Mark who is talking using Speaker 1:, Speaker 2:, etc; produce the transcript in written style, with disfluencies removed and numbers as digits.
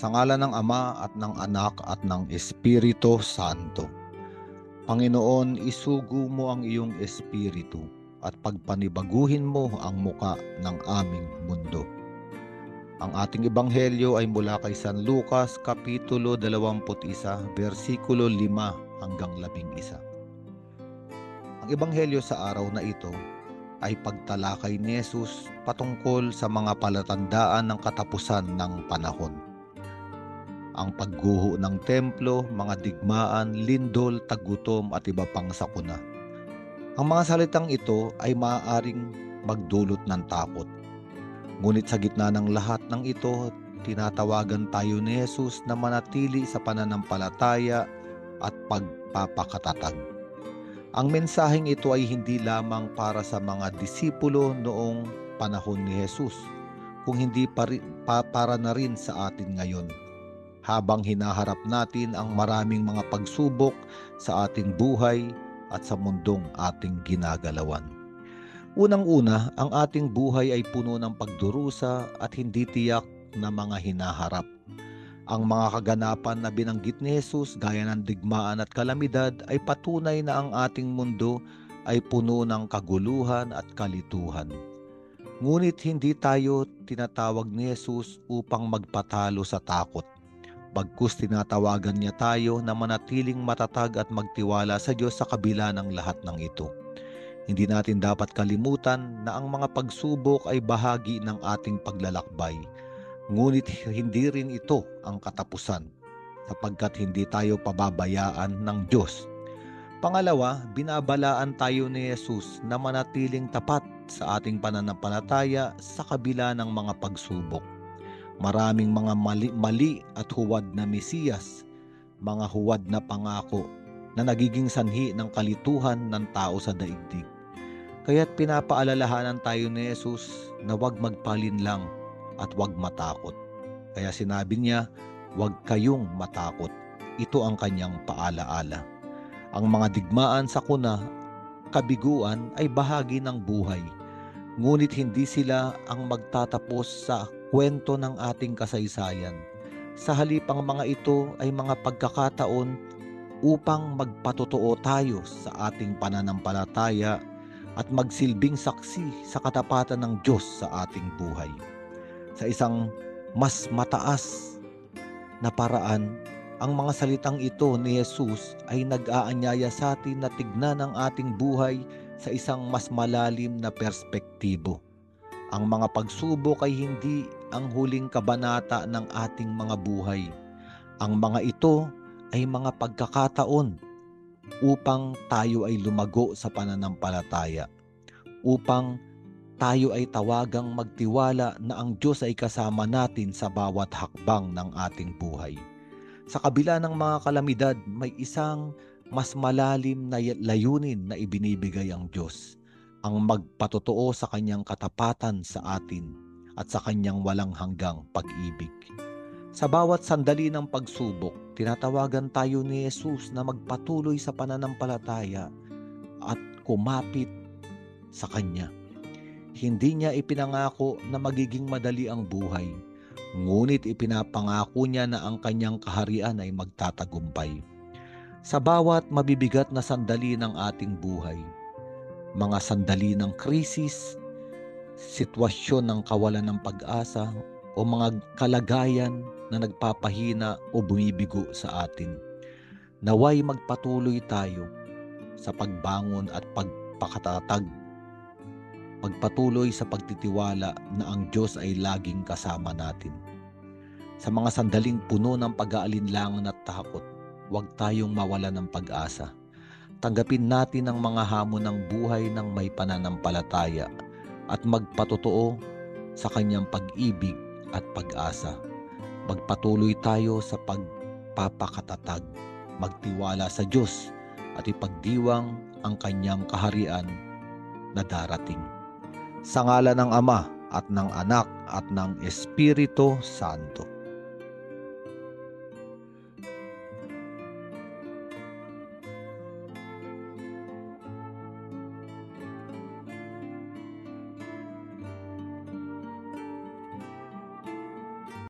Speaker 1: Sa ngalan ng Ama at ng Anak at ng Espiritu Santo. Panginoon, isugo mo ang iyong espiritu at pagpanibaguhin mo ang muka ng aming mundo. Ang ating ebanghelyo ay mula kay San Lucas, Kapitulo 21, versikulo 5 hanggang 11. Ang ebanghelyo sa araw na ito ay pagtalakay ni Jesus patungkol sa mga palatandaan ng katapusan ng panahon. Ang pagguho ng templo, mga digmaan, lindol, tagutom at iba pang sakuna. Ang mga salitang ito ay maaaring magdulot ng takot. Ngunit sa gitna ng lahat ng ito, tinatawagan tayo ni Jesus na manatili sa pananampalataya at pagpapakatatag. Ang mensaheng ito ay hindi lamang para sa mga disipulo noong panahon ni Jesus, kung hindi para na rin sa atin ngayon. Habang hinaharap natin ang maraming mga pagsubok sa ating buhay at sa mundong ating ginagalawan. Unang-una, ang ating buhay ay puno ng pagdurusa at hindi tiyak na mga hinaharap. Ang mga kaganapan na binanggit ni Jesus gaya ng digmaan at kalamidad ay patunay na ang ating mundo ay puno ng kaguluhan at kalituhan. Ngunit hindi tayo tinatawag ni Jesus upang magpatalo sa takot. Bagkus tinatawagan niya tayo na manatiling matatag at magtiwala sa Diyos sa kabila ng lahat ng ito. Hindi natin dapat kalimutan na ang mga pagsubok ay bahagi ng ating paglalakbay. Ngunit hindi rin ito ang katapusan, sapagkat hindi tayo pababayaan ng Diyos. Pangalawa, binabalaan tayo ni Jesus na manatiling tapat sa ating pananampalataya sa kabila ng mga pagsubok. Maraming mga mali at huwad na Mesiyas, mga huwad na pangako na nagiging sanhi ng kalituhan ng tao sa daigdig. Kaya't pinapaalalahanan tayo ni Jesus na huwag magpalinlang at huwag matakot. Kaya sinabi niya, huwag kayong matakot. Ito ang kanyang paalaala. Ang mga digmaan sa kuna, kabiguan ay bahagi ng buhay. Ngunit hindi sila ang magtatapos sa kwento ng ating kasaysayan. Sa halip, ang mga ito ay mga pagkakataon upang magpatotoo tayo sa ating pananampalataya at magsilbing saksi sa katapatan ng Diyos sa ating buhay. Sa isang mas mataas na paraan, ang mga salitang ito ni Jesus ay nag-aanyaya sa atin na tignan ang ating buhay sa isang mas malalim na perspektibo. Ang mga pagsubok ay hindi ang huling kabanata ng ating mga buhay. Ang mga ito ay mga pagkakataon upang tayo ay lumago sa pananampalataya, upang tayo ay tawagang magtiwala na ang Diyos ay kasama natin sa bawat hakbang ng ating buhay. Sa kabila ng mga kalamidad, may isang mas malalim na layunin na ibinibigay ang Diyos, ang magpatotoo sa kanyang katapatan sa atin at sa kanyang walang hanggang pag-ibig. Sa bawat sandali ng pagsubok, tinatawagan tayo ni Jesus na magpatuloy sa pananampalataya at kumapit sa Kanya. Hindi niya ipinangako na magiging madali ang buhay, ngunit ipinapangako niya na ang Kanyang kaharian ay magtatagumpay. Sa bawat mabibigat na sandali ng ating buhay, mga sandali ng krisis, sitwasyon ng kawalan ng pag-asa, o mga kalagayan na nagpapahina o bumibigo sa atin, naway magpatuloy tayo sa pagbangon at pagpakatatag, magpatuloy sa pagtitiwala na ang Diyos ay laging kasama natin. Sa mga sandaling puno ng pag-aalinlangan at takot, huwag tayong mawala ng pag-asa. Tanggapin natin ang mga hamon ng buhay ng may pananampalataya at magpatotoo sa kanyang pag-ibig at pag-asa. Magpatuloy tayo sa pagpapakatatag, magtiwala sa Diyos at ipagdiwang ang kanyang kaharian na darating. Sa ngalan ng Ama at ng Anak at ng Espiritu Santo.